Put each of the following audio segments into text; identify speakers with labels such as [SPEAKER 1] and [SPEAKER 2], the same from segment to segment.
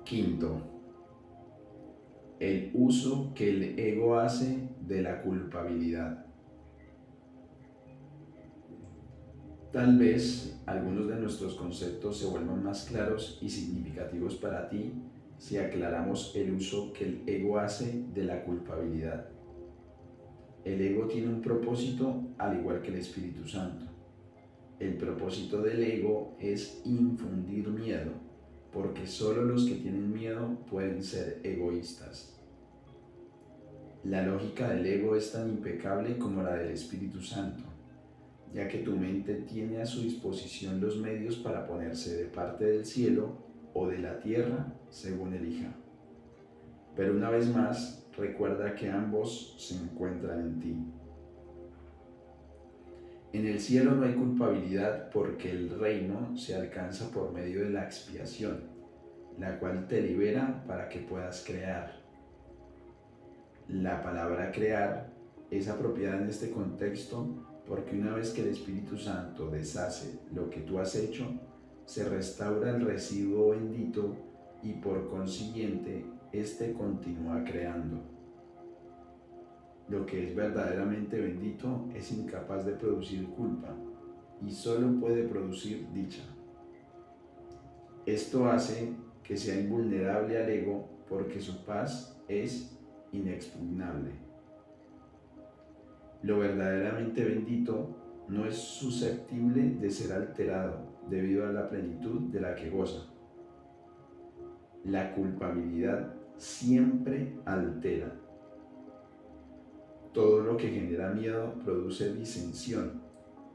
[SPEAKER 1] Quinto, el uso que el ego hace de la culpabilidad. Tal vez algunos de nuestros conceptos se vuelvan más claros y significativos para ti si aclaramos el uso que el ego hace de la culpabilidad. El ego tiene un propósito al igual que el Espíritu Santo. El propósito del ego es infundir miedo, porque solo los que tienen miedo pueden ser egoístas. La lógica del ego es tan impecable como la del Espíritu Santo, ya que tu mente tiene a su disposición los medios para ponerse de parte del cielo o de la tierra, según elija. Pero una vez más, recuerda que ambos se encuentran en ti. En el cielo no hay culpabilidad porque el reino se alcanza por medio de la expiación, la cual te libera para que puedas crear. La palabra crear es apropiada en este contexto porque una vez que el Espíritu Santo deshace lo que tú has hecho, se restaura el residuo bendito y por consiguiente, éste continúa creando. Lo que es verdaderamente bendito es incapaz de producir culpa y solo puede producir dicha. Esto hace que sea invulnerable al ego porque su paz es inexpugnable. Lo verdaderamente bendito no es susceptible de ser alterado debido a la plenitud de la que goza. La culpabilidad siempre altera. Todo lo que genera miedo produce disensión,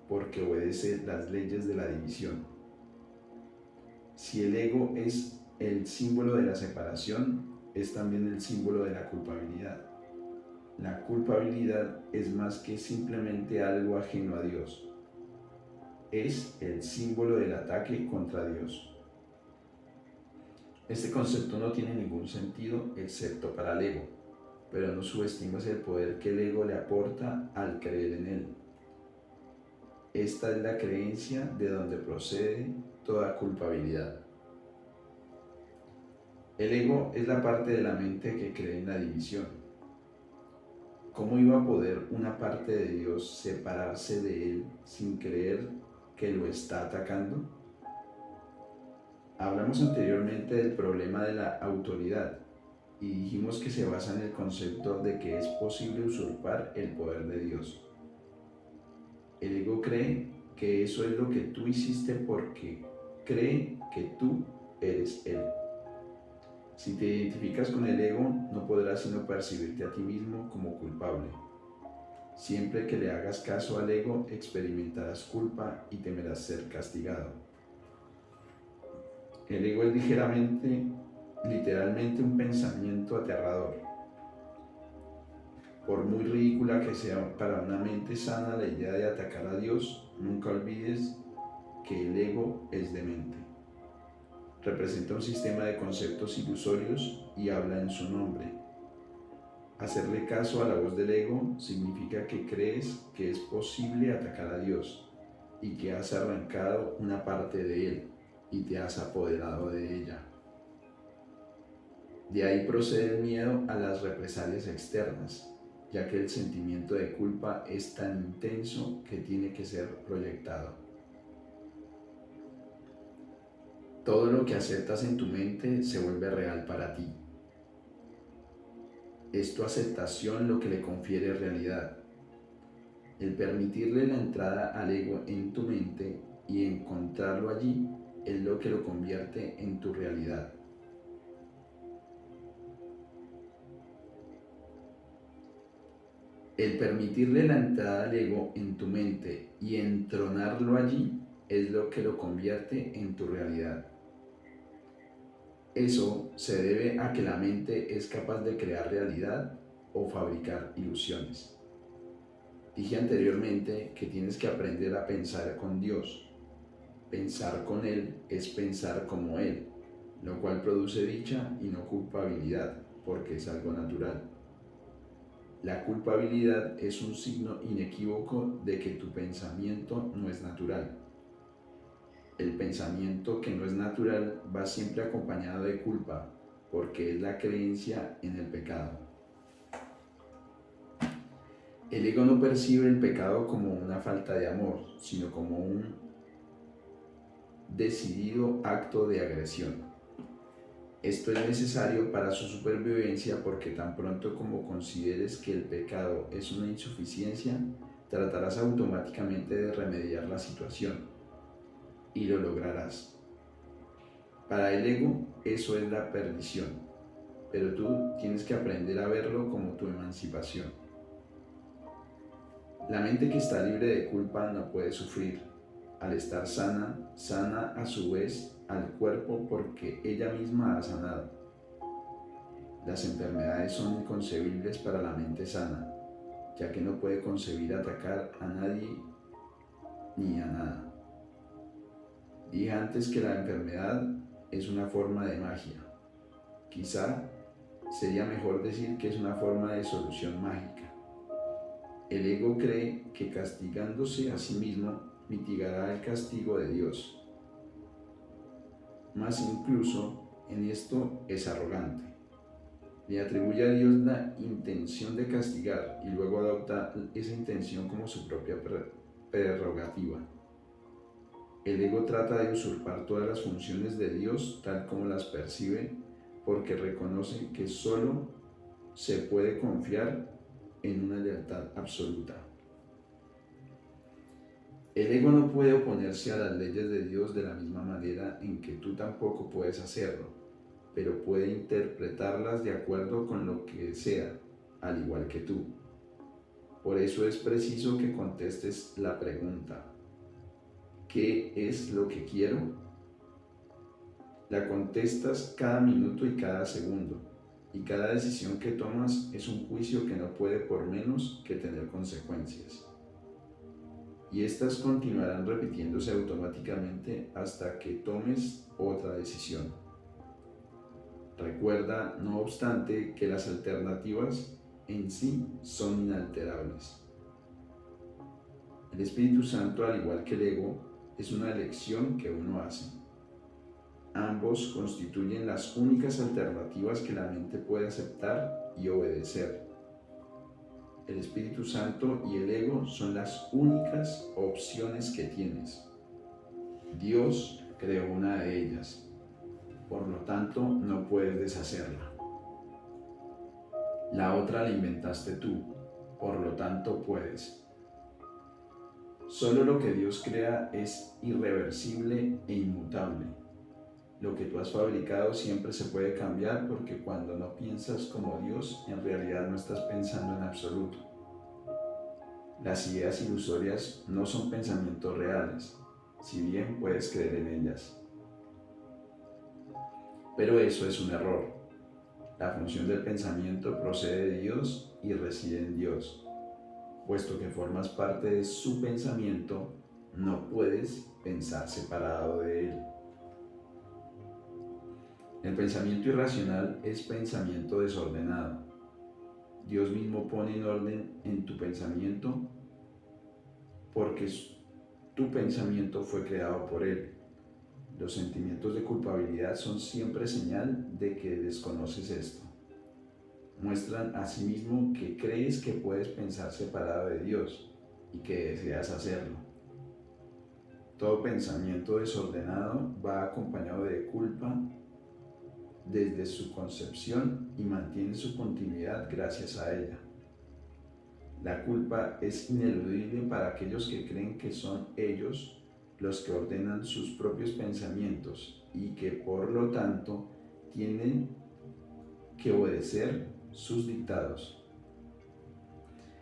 [SPEAKER 1] porque obedece las leyes de la división. Si el ego es el símbolo de la separación, es también el símbolo de la culpabilidad. La culpabilidad es más que simplemente algo ajeno a Dios. Es el símbolo del ataque contra Dios. Este concepto no tiene ningún sentido excepto para el ego, pero no subestimes el poder que el ego le aporta al creer en él. Esta es la creencia de donde procede toda culpabilidad. El ego es la parte de la mente que cree en la división. ¿Cómo iba a poder una parte de Dios separarse de él sin creer que lo está atacando? Hablamos anteriormente del problema de la autoridad y dijimos que se basa en el concepto de que es posible usurpar el poder de Dios. El ego cree que eso es lo que tú hiciste porque cree que tú eres él. Si te identificas con el ego, no podrás sino percibirte a ti mismo como culpable. Siempre que le hagas caso al ego, experimentarás culpa y temerás ser castigado. El ego es literalmente un pensamiento aterrador. Por muy ridícula que sea para una mente sana la idea de atacar a Dios, nunca olvides que el ego es demente. Representa un sistema de conceptos ilusorios y habla en su nombre. Hacerle caso a la voz del ego significa que crees que es posible atacar a Dios y que has arrancado una parte de él y te has apoderado de ella. De ahí procede el miedo a las represalias externas, ya que el sentimiento de culpa es tan intenso que tiene que ser proyectado. Todo lo que aceptas en tu mente se vuelve real para ti. Es tu aceptación lo que le confiere realidad. El permitirle la entrada al ego en tu mente y encontrarlo allí es lo que lo convierte en tu realidad. El permitirle la entrada al ego en tu mente y entronarlo allí es lo que lo convierte en tu realidad. Eso se debe a que la mente es capaz de crear realidad o fabricar ilusiones. Dije anteriormente que tienes que aprender a pensar con Dios. Pensar con Él es pensar como Él, lo cual produce dicha y no culpabilidad, porque es algo natural. La culpabilidad es un signo inequívoco de que tu pensamiento no es natural. El pensamiento que no es natural va siempre acompañado de culpa, porque es la creencia en el pecado. El ego no percibe el pecado como una falta de amor, sino como un decidido acto de agresión. Esto es necesario para su supervivencia porque tan pronto como consideres que el pecado es una insuficiencia, tratarás automáticamente de remediar la situación y lo lograrás. Para el ego eso es la perdición, pero tú tienes que aprender a verlo como tu emancipación. La mente que está libre de culpa no puede sufrir. Al estar sana, sana a su vez al cuerpo porque ella misma ha sanado. Las enfermedades son inconcebibles para la mente sana, ya que no puede concebir atacar a nadie ni a nada. Dije antes que la enfermedad es una forma de magia. Quizá sería mejor decir que es una forma de solución mágica. El ego cree que castigándose a sí mismo mitigará el castigo de Dios. Mas incluso en esto es arrogante. Le atribuye a Dios la intención de castigar y luego adopta esa intención como su propia prerrogativa. El ego trata de usurpar todas las funciones de Dios tal como las percibe porque reconoce que solo se puede confiar en una lealtad absoluta. El ego no puede oponerse a las leyes de Dios de la misma manera en que tú tampoco puedes hacerlo, pero puede interpretarlas de acuerdo con lo que desea, al igual que tú. Por eso es preciso que contestes la pregunta: ¿qué es lo que quiero? La contestas cada minuto y cada segundo, y cada decisión que tomas es un juicio que no puede por menos que tener consecuencias. Y estas continuarán repitiéndose automáticamente hasta que tomes otra decisión. Recuerda, no obstante, que las alternativas en sí son inalterables. El Espíritu Santo, al igual que el ego, es una elección que uno hace. Ambos constituyen las únicas alternativas que la mente puede aceptar y obedecer. El Espíritu Santo y el ego son las únicas opciones que tienes. Dios creó una de ellas, por lo tanto no puedes deshacerla. La otra la inventaste tú, por lo tanto puedes. Solo lo que Dios crea es irreversible e inmutable. Lo que tú has fabricado siempre se puede cambiar porque cuando no piensas como Dios, en realidad no estás pensando en absoluto. Las ideas ilusorias no son pensamientos reales, si bien puedes creer en ellas. Pero eso es un error. La función del pensamiento procede de Dios y reside en Dios. Puesto que formas parte de su pensamiento, no puedes pensar separado de él. El pensamiento irracional es pensamiento desordenado. Dios mismo pone en orden en tu pensamiento porque tu pensamiento fue creado por Él. Los sentimientos de culpabilidad son siempre señal de que desconoces esto. Muestran asimismo que crees que puedes pensar separado de Dios y que deseas hacerlo. Todo pensamiento desordenado va acompañado de culpa desde su concepción y mantiene su continuidad gracias a ella. La culpa es ineludible para aquellos que creen que son ellos los que ordenan sus propios pensamientos y que por lo tanto tienen que obedecer sus dictados.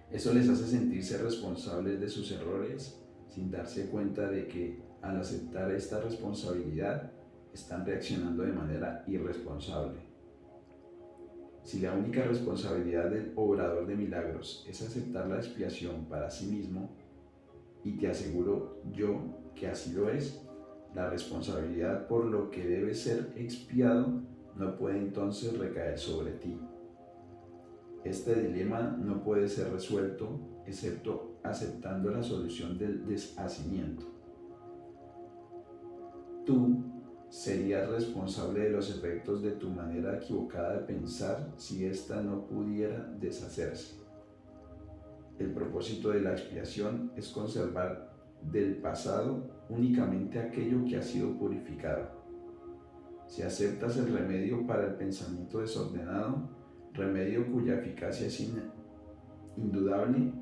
[SPEAKER 1] Eso les hace sentirse responsables de sus errores sin darse cuenta de que al aceptar esta responsabilidad están reaccionando de manera irresponsable. Si la única responsabilidad del obrador de milagros es aceptar la expiación para sí mismo, y te aseguro yo que así lo es, la responsabilidad por lo que debe ser expiado no puede entonces recaer sobre ti. Este dilema no puede ser resuelto excepto aceptando la solución del deshacimiento. Tú Serías responsable de los efectos de tu manera equivocada de pensar si ésta no pudiera deshacerse. El propósito de la expiación es conservar del pasado únicamente aquello que ha sido purificado. Si aceptas el remedio para el pensamiento desordenado, remedio cuya eficacia es indudable,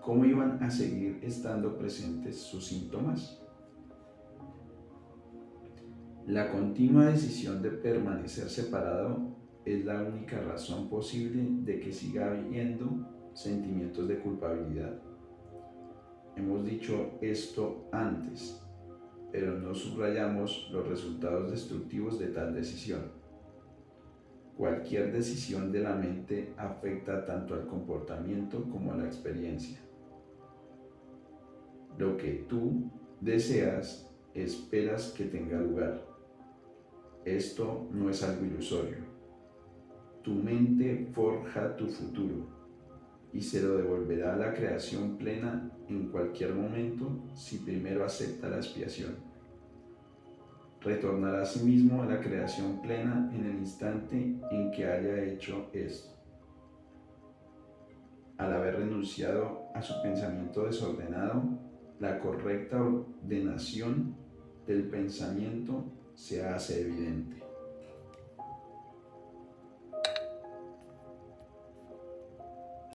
[SPEAKER 1] ¿cómo iban a seguir estando presentes sus síntomas? La continua decisión de permanecer separado es la única razón posible de que siga habiendo sentimientos de culpabilidad. Hemos dicho esto antes, pero no subrayamos los resultados destructivos de tal decisión. Cualquier decisión de la mente afecta tanto al comportamiento como a la experiencia. Lo que tú deseas, esperas que tenga lugar. Esto no es algo ilusorio. Tu mente forja tu futuro y se lo devolverá a la creación plena en cualquier momento si primero acepta la expiación. Retornará a sí mismo a la creación plena en el instante en que haya hecho esto. Al haber renunciado a su pensamiento desordenado, la correcta ordenación del pensamiento se hace evidente.